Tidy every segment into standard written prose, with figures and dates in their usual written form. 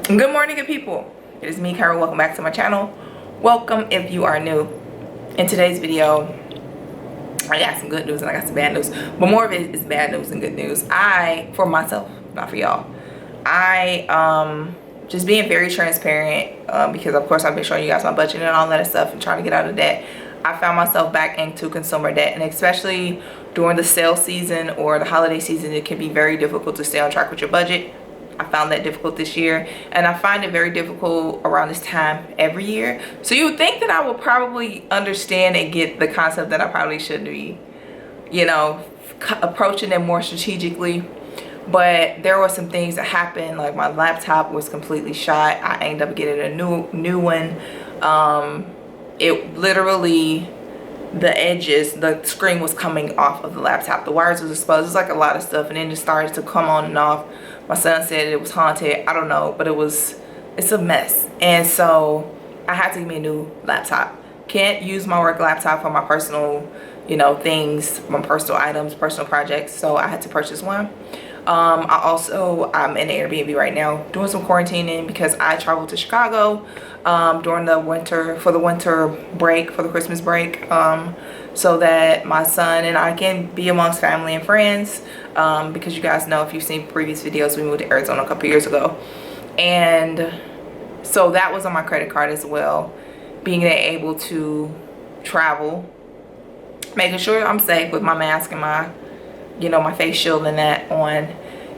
Good morning, good people. It is me, Kyra. Welcome back to my channel. Welcome if you are new. In today's video, I got some good news and I got some bad news, but more of it is bad news than good news. For myself, not for y'all, just being very transparent, because of course I've been showing you guys my budget and all that stuff and trying to get out of debt. I found myself back into consumer debt, and especially during the sale season or the holiday season, it can be very difficult to stay on track with your budget. I found that difficult this year, and I find it very difficult around this time every year. So you would think that I would probably understand and get the concept that I probably should be, approaching it more strategically. But there were some things that happened, like my laptop was completely shot. I ended up getting a new one. It literally, the screen was coming off of the laptop. The wires was exposed. It was like a lot of stuff, and then it started to come on and off. My son said it was haunted. I don't know, but it's a mess. And so I had to give me a new laptop. Can't use my work laptop for my personal, things, my personal items, personal projects. So I had to purchase one. I'm in Airbnb right now doing some quarantining because I traveled to Chicago during the winter, for the winter break, for the Christmas break, so that my son and I can be amongst family and friends, because you guys know, if you've seen previous videos, we moved to Arizona a couple years ago. And so that was on my credit card as well, being able to travel, making sure I'm safe with my mask and my my face shield and that on,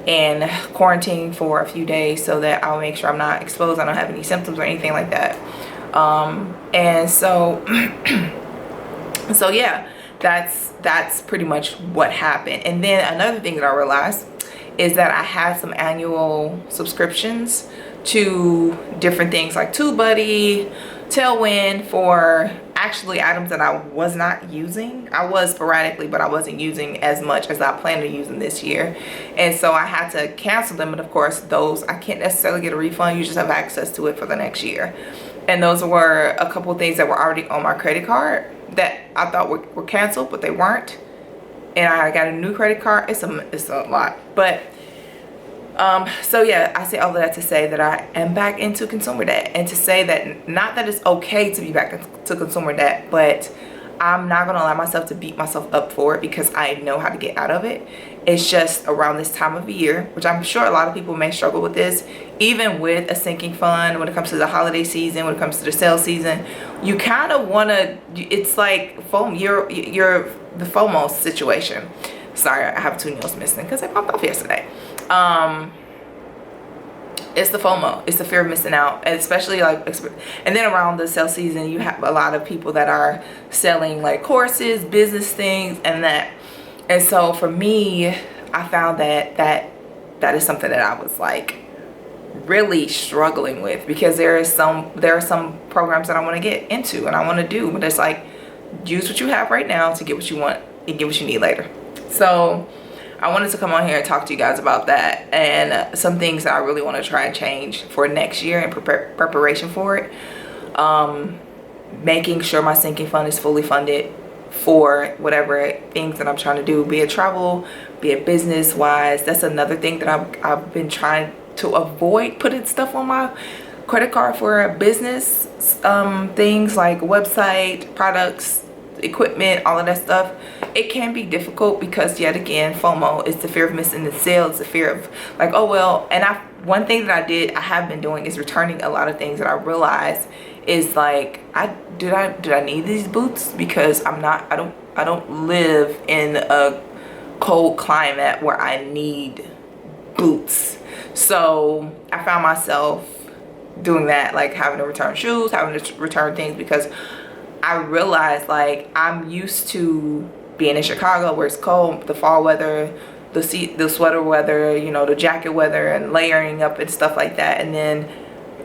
and quarantine for a few days so that I'll make sure I'm not exposed, I don't have any symptoms or anything like that. And so so yeah, that's pretty much what happened. And then another thing that I realized is that I had some annual subscriptions to different things like TubeBuddy, Tailwind, for actually items that I was not using. I was sporadically, but I wasn't using as much as I planned on using this year. And so I had to cancel them. And of course, those I can't necessarily get a refund. You just have access to it for the next year. And those were a couple of things that were already on my credit card that I thought were canceled, but they weren't. And I got a new credit card. It's a lot. But so yeah, I say all of that to say that I am back into consumer debt, and to say that not that it's okay to be back into consumer debt, but I'm not going to allow myself to beat myself up for it because I know how to get out of it. It's just around this time of the year, which I'm sure a lot of people may struggle with this, even with a sinking fund when it comes to the holiday season, when it comes to the sale season. You kind of want to, it's like FOMO, you're the FOMO situation. Sorry, I have 2 nails missing because I popped off yesterday. It's the FOMO. It's the fear of missing out, and especially and then around the sale season, you have a lot of people that are selling like courses, business things, and that. And so for me, I found that is something that I was like really struggling with, because there are some programs that I want to get into and I want to do, but it's like, use what you have right now to get what you want and get what you need later. So I wanted to come on here and talk to you guys about that, and some things that I really want to try and change for next year in preparation for it. Making sure my sinking fund is fully funded for whatever things that I'm trying to do, be it travel, be it business wise. That's another thing that I've been trying to avoid, putting stuff on my credit card for business, things like website, products, equipment, all of that stuff. It can be difficult because, yet again, FOMO is the fear of missing the sale. It's the fear of like, oh well. And one thing that I have been doing is returning a lot of things that I realized is like, did I need these boots? Because I don't live in a cold climate where I need boots. So I found myself doing that, like having to return shoes, having to return things, because I realized like I'm used to being in Chicago where it's cold, the fall weather, the sweater weather, the jacket weather, and layering up and stuff like that. And then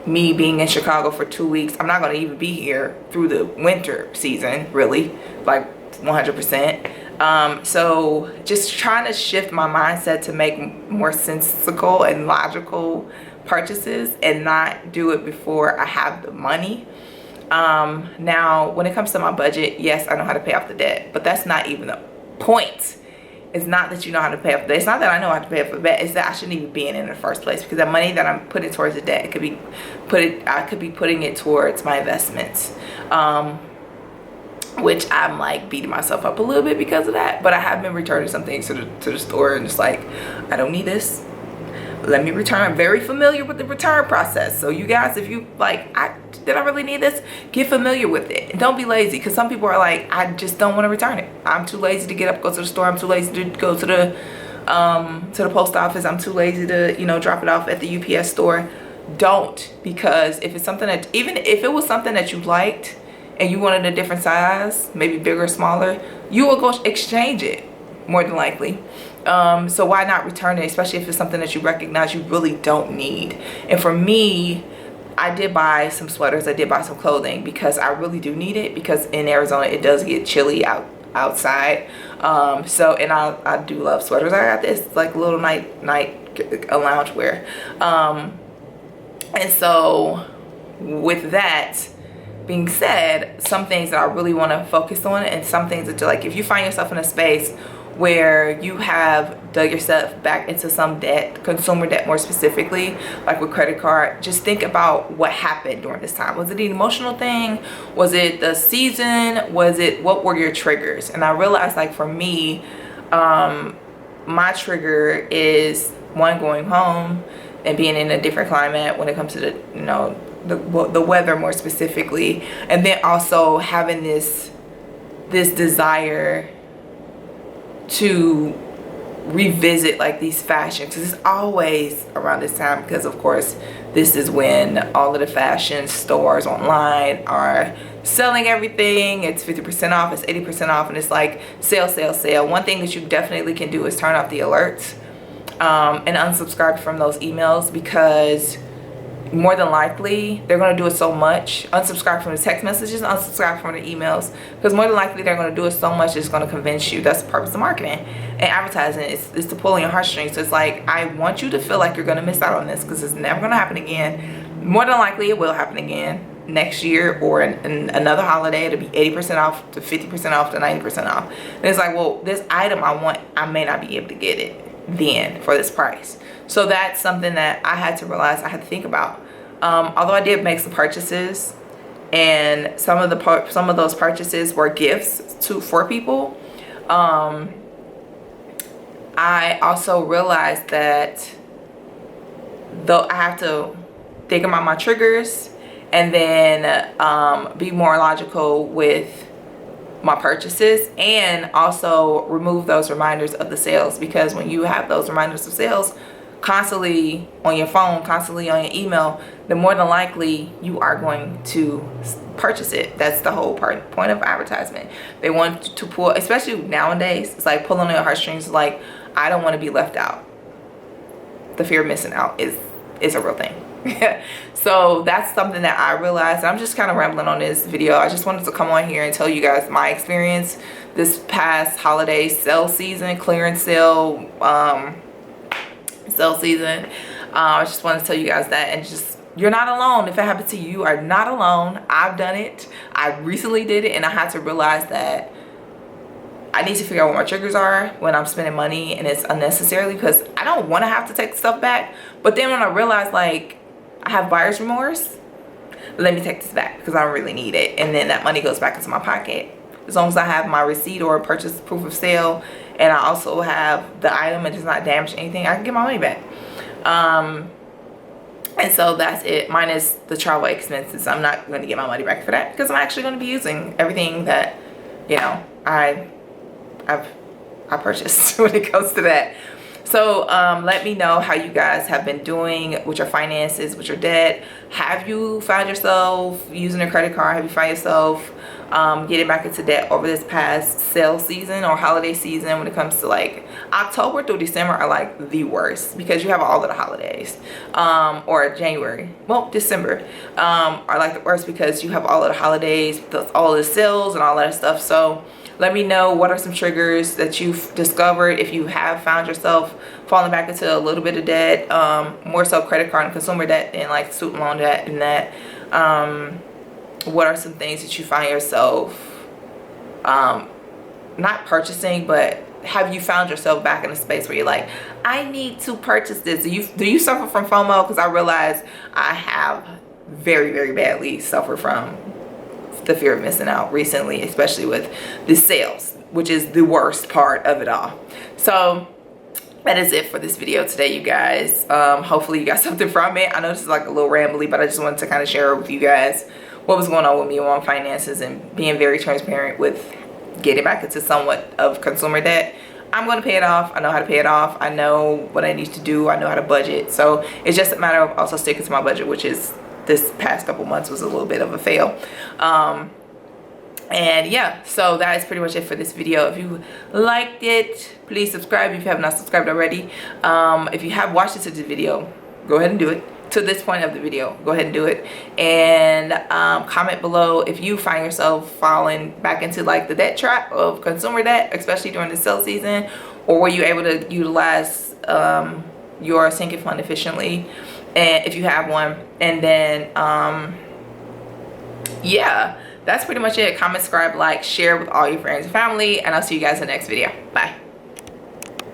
me being in Chicago for 2 weeks, I'm not going to even be here through the winter season, really, like 100%. So just trying to shift my mindset to make more sensical and logical purchases and not do it before I have the money. Now when it comes to my budget, yes, I know how to pay off the debt, but that's not even the point. It's not that you know how to pay off the debt. It's not that I know how to pay off the debt. It's that I shouldn't even be in the first place, because the money that I'm putting towards the debt, I could be putting it towards my investments, which I'm like beating myself up a little bit because of that. But I have been returning some things to the store, and just like, I don't need this, let me return. I'm very familiar with the return process. So you guys, if you like, did I really need this? Get familiar with it, and don't be lazy, because some people are like, I just don't want to return it. I'm too lazy to get up, go to the store. I'm too lazy to go to the post office. I'm too lazy to, you know, drop it off at the UPS store. Don't, because if it's something that, even if it was something that you liked and you wanted a different size, maybe bigger or smaller, you will go exchange it more than likely. So why not return it, especially if it's something that you recognize you really don't need. And for me, I did buy some sweaters, I did buy some clothing, because I really do need it, because in Arizona it does get chilly outside. So, and I do love sweaters. I got this like little night lounge wear. And so with that being said, some things that I really want to focus on, and some things that, like, if you find yourself in a space where you have dug yourself back into some debt, consumer debt more specifically, like with credit card, just think about what happened during this time. Was it an emotional thing? Was it the season? What were your triggers? And I realized, like, for me, my trigger is one, going home and being in a different climate when it comes to the, you know, the weather more specifically, and then also having this desire to revisit like these fashions, because it's always around this time, because of course this is when all of the fashion stores online are selling everything. It's 50% off, it's 80% off, and it's like sale, sale, sale. One thing that you definitely can do is turn off the alerts and unsubscribe from those emails, because more than likely they're going to do it so much. Unsubscribe from the text messages, unsubscribe from the emails, because more than likely they're going to do it so much it's going to convince you. That's the purpose of marketing and advertising, is to pull on your heartstrings. So it's like, I want you to feel like you're going to miss out on this, because it's never going to happen again. More than likely it will happen again next year, or in another holiday. It'll be 80% off to 50% off to 90% off. And it's like, well, this item I want, I may not be able to get it then for this price. So that's something that I had to realize, I had to think about. Although I did make some purchases, and some of those purchases were gifts for people, I also realized that though I have to think about my triggers, and then be more logical with my purchases, and also remove those reminders of the sales, because when you have those reminders of sales constantly on your phone, constantly on your email, then more than likely you are going to purchase it. That's the whole point of advertisement. They want to pull, especially nowadays, it's like pulling on your heartstrings. Like, I don't want to be left out. The fear of missing out is a real thing. So that's something that I realized. I'm just kind of rambling on this video. I just wanted to come on here and tell you guys my experience this past holiday sale season, clearance sale, sale season. I just wanted to tell you guys that, and just, you're not alone. If it happened to you, you are not alone. I've done it. I recently did it, and I had to realize that I need to figure out what my triggers are when I'm spending money and it's unnecessarily, because I don't want to have to take stuff back. But then when I realized, like, I have buyer's remorse, let me take this back because I don't really need it, and then that money goes back into my pocket. As long as I have my receipt or purchase proof of sale, and I also have the item and does not damage anything, I can get my money back. And so that's it, minus the travel expenses. I'm not going to get my money back for that, because I'm actually going to be using everything that, you know, I purchased when it comes to that. So let me know how you guys have been doing with your finances, with your debt. Have you found yourself using a credit card? Have you found yourself getting back into debt over this past sale season or holiday season? When it comes to like October through December are like the worst, because you have all of the holidays, or January, well, December are like the worst, because you have all of the holidays, all of the sales and all that stuff. So let me know, what are some triggers that you've discovered if you have found yourself falling back into a little bit of debt, more so credit card and consumer debt than like student loan debt, and that what are some things that you find yourself not purchasing but have you found yourself back in a space where you're like, I need to purchase this? Do you suffer from FOMO? Because I realize I have very, very badly suffered from the fear of missing out recently, especially with the sales, which is the worst part of it all. So that is it for this video today, you guys. Hopefully you got something from it. I know this is like a little rambly, but I just wanted to kind of share with you guys what was going on with me on finances and being very transparent with getting back into somewhat of consumer debt. I'm going to pay it off. I know how to pay it off. I know what I need to do. I know how to budget. So it's just a matter of also sticking to my budget, which is this past couple months was a little bit of a fail. And yeah, so that is pretty much it for this video. If you liked it, please subscribe if you have not subscribed already. If you have watched this video, go ahead and do it. To this point of the video, go ahead and do it. And comment below if you find yourself falling back into like the debt trap of consumer debt, especially during the sale season, or were you able to utilize your sinking fund efficiently, and if you have one. And then yeah, that's pretty much it. Comment, subscribe, like, share with all your friends and family, and I'll see you guys in the next video. Bye.